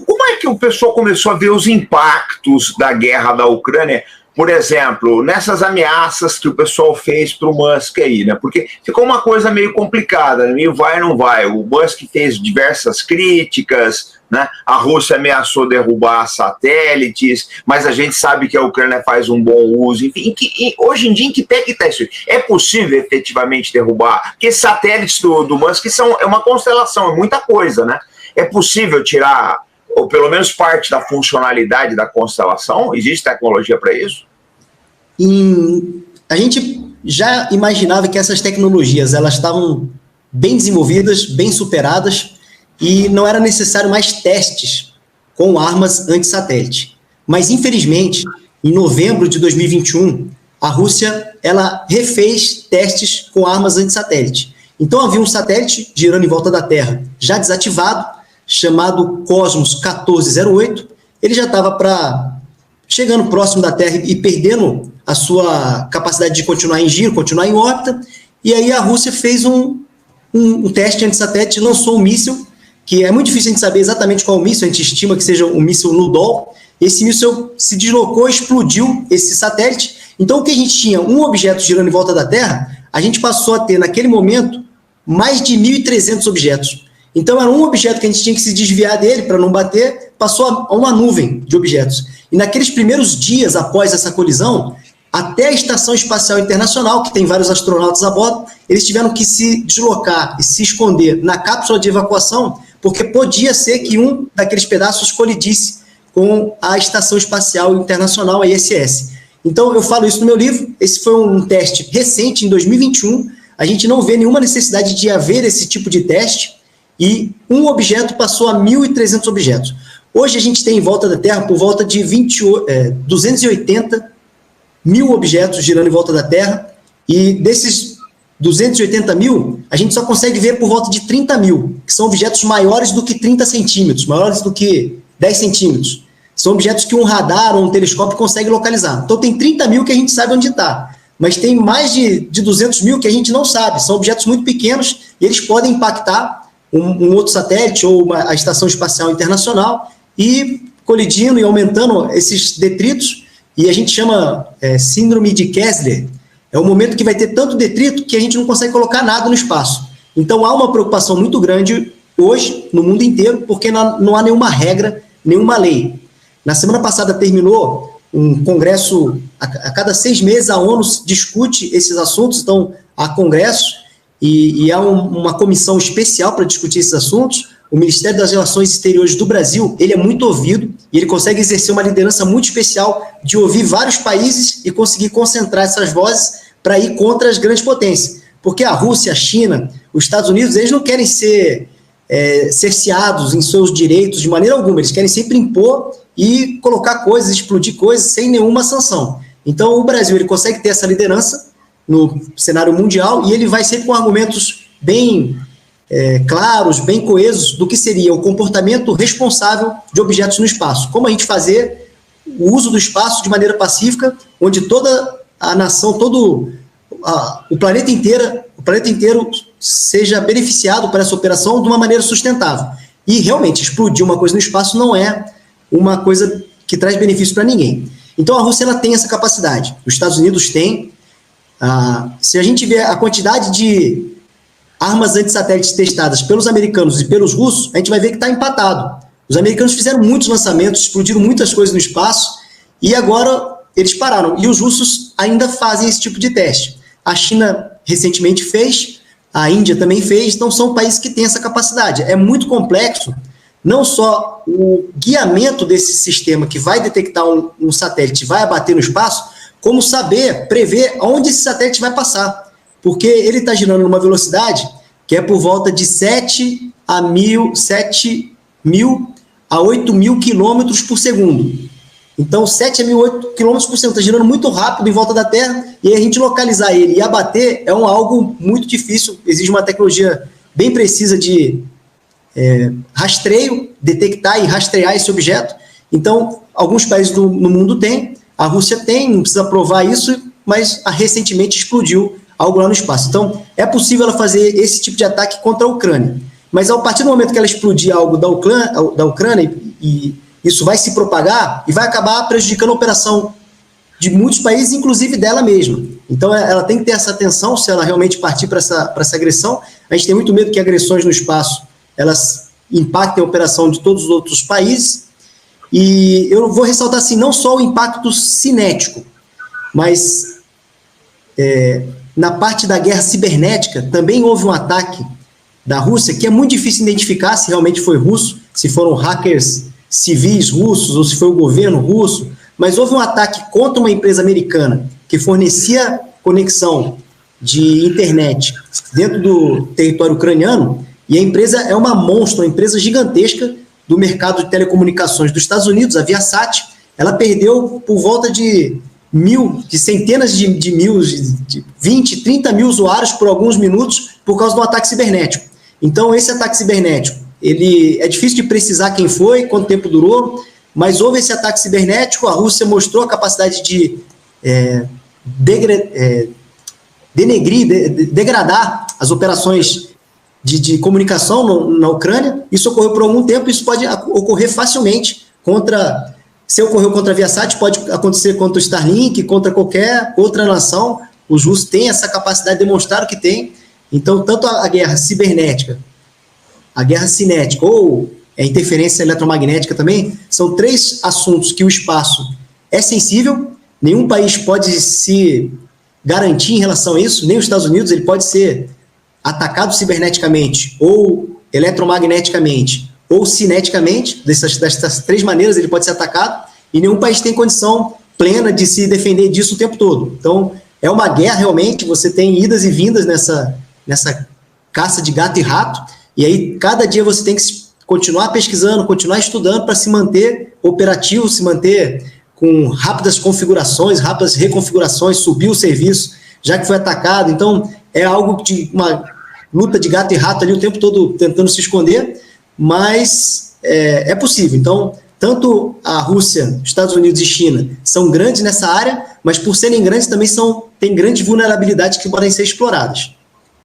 Como é que o pessoal começou a ver os impactos da guerra da Ucrânia, por exemplo, nessas ameaças que o pessoal fez para o Musk aí, né? Porque ficou uma coisa meio complicada, meio vai ou não vai. O Musk fez diversas críticas, né? A Rússia ameaçou derrubar satélites, mas a gente sabe que a Ucrânia faz um bom uso. Enfim, hoje em dia, em que pé que está isso? É possível efetivamente derrubar? Porque esses satélites do Musk é uma constelação, é muita coisa, né? É possível tirar, ou pelo menos parte da funcionalidade da constelação? Existe tecnologia para isso? A gente já imaginava que essas tecnologias elas estavam bem desenvolvidas, bem superadas, e não era necessário mais testes com armas anti-satélite. Mas, infelizmente, em novembro de 2021, a Rússia ela refez testes com armas anti-satélite. Então, havia um satélite girando em volta da Terra, já desativado, chamado Cosmos 1408. Ele já estava chegando próximo da Terra e perdendo a sua capacidade de continuar em giro, continuar em órbita, e aí a Rússia fez um teste anti-satélite, lançou um míssil, que é muito difícil a gente saber exatamente qual é o míssil, a gente estima que seja um míssil Nudol. Esse míssil se deslocou, explodiu esse satélite. Então, o que a gente tinha, um objeto girando em volta da Terra, a gente passou a ter, naquele momento, mais de 1.300 objetos. Então, era um objeto que a gente tinha que se desviar dele para não bater, passou a uma nuvem de objetos. E naqueles primeiros dias após essa colisão, até a Estação Espacial Internacional, que tem vários astronautas a bordo, eles tiveram que se deslocar e se esconder na cápsula de evacuação, porque podia ser que um daqueles pedaços colidisse com a Estação Espacial Internacional, a ISS. Então, eu falo isso no meu livro. Esse foi um teste recente, em 2021. A gente não vê nenhuma necessidade de haver esse tipo de teste, e um objeto passou a 1.300 objetos. Hoje a gente tem em volta da Terra por volta de 280 mil objetos girando em volta da Terra, e desses 280 mil, a gente só consegue ver por volta de 30 mil, que são objetos maiores do que 30 centímetros, maiores do que 10 centímetros. São objetos que um radar ou um telescópio consegue localizar. Então tem 30 mil que a gente sabe onde está, mas tem mais de 200 mil que a gente não sabe. São objetos muito pequenos e eles podem impactar um outro satélite ou a Estação Espacial Internacional e colidindo e aumentando esses detritos, e a gente chama síndrome de Kessler. É um momento que vai ter tanto detrito que a gente não consegue colocar nada no espaço. Então há uma preocupação muito grande hoje no mundo inteiro, porque não há nenhuma regra, nenhuma lei. Na semana passada terminou um congresso, a cada 6 meses a ONU discute esses assuntos, então há congressos e há uma comissão especial para discutir esses assuntos. O Ministério das Relações Exteriores do Brasil, ele é muito ouvido e ele consegue exercer uma liderança muito especial de ouvir vários países e conseguir concentrar essas vozes para ir contra as grandes potências. Porque a Rússia, a China, os Estados Unidos, eles não querem ser cerceados em seus direitos de maneira alguma, eles querem sempre impor e colocar coisas, explodir coisas sem nenhuma sanção. Então o Brasil ele consegue ter essa liderança no cenário mundial e ele vai sempre com argumentos bem claros, bem coesos do que seria o comportamento responsável de objetos no espaço. Como a gente fazer o uso do espaço de maneira pacífica, onde toda a nação, o planeta inteiro seja beneficiado por essa operação de uma maneira sustentável. E realmente explodir uma coisa no espaço não é uma coisa que traz benefício para ninguém. Então a Rússia ela tem essa capacidade, os Estados Unidos têm. Se a gente vê a quantidade de armas antissatélites testadas pelos americanos e pelos russos, a gente vai ver que está empatado. Os americanos fizeram muitos lançamentos, explodiram muitas coisas no espaço, e agora eles pararam. E os russos ainda fazem esse tipo de teste. A China recentemente fez, a Índia também fez, então são países que têm essa capacidade. É muito complexo, não só o guiamento desse sistema que vai detectar um satélite, vai abater no espaço, como saber, prever aonde esse satélite vai passar. Porque ele está girando numa velocidade que é por volta de 7.000 a 8.000 quilômetros por segundo. Então, 7 a 1.008 quilômetros por segundo, está girando muito rápido em volta da Terra, e a gente localizar ele e abater é algo muito difícil, exige uma tecnologia bem precisa de rastreio, detectar e rastrear esse objeto. Então, alguns países no mundo têm, a Rússia tem, não precisa provar isso, mas recentemente explodiu algo lá no espaço. Então, é possível ela fazer esse tipo de ataque contra a Ucrânia. mas a partir do momento que ela explodir algo da Ucrânia e isso vai se propagar e vai acabar prejudicando a operação de muitos países, inclusive dela mesma. Então, ela tem que ter essa atenção se ela realmente partir para essa agressão. A gente tem muito medo que agressões no espaço elas impactem a operação de todos os outros países. E eu vou ressaltar assim, não só o impacto cinético, mas na parte da guerra cibernética também houve um ataque da Rússia que é muito difícil identificar se realmente foi russo, se foram hackers civis russos ou se foi o governo russo, mas houve um ataque contra uma empresa americana que fornecia conexão de internet dentro do território ucraniano, e a empresa é uma empresa gigantesca do mercado de telecomunicações dos Estados Unidos, a Viasat. Ela perdeu por volta de centenas de mil, de 20, 30 mil usuários por alguns minutos por causa do ataque cibernético. Então, esse ataque cibernético, ele é difícil de precisar quem foi, quanto tempo durou, mas houve esse ataque cibernético, a Rússia mostrou a capacidade de degradar as operações de comunicação na Ucrânia. Isso ocorreu por algum tempo, isso pode ocorrer facilmente se ocorreu contra a Viasat, pode acontecer contra o Starlink, contra qualquer outra nação. Os russos têm essa capacidade, demonstraram que têm. Então, tanto a guerra cibernética, a guerra cinética ou a interferência eletromagnética também, são 3 assuntos que o espaço é sensível, nenhum país pode se garantir em relação a isso, nem os Estados Unidos. Ele pode ser atacado ciberneticamente, ou eletromagneticamente, ou cineticamente. Dessas 3 maneiras ele pode ser atacado, e nenhum país tem condição plena de se defender disso o tempo todo. Então, é uma guerra realmente, você tem idas e vindas nessa caça de gato e rato, e aí cada dia você tem que continuar pesquisando, continuar estudando para se manter operativo, se manter com rápidas configurações, rápidas reconfigurações, subir o serviço, já que foi atacado. Então, é algo de uma luta de gato e rato ali o tempo todo tentando se esconder, mas é possível. Então, tanto a Rússia, Estados Unidos e China são grandes nessa área, mas por serem grandes também têm grandes vulnerabilidades que podem ser exploradas.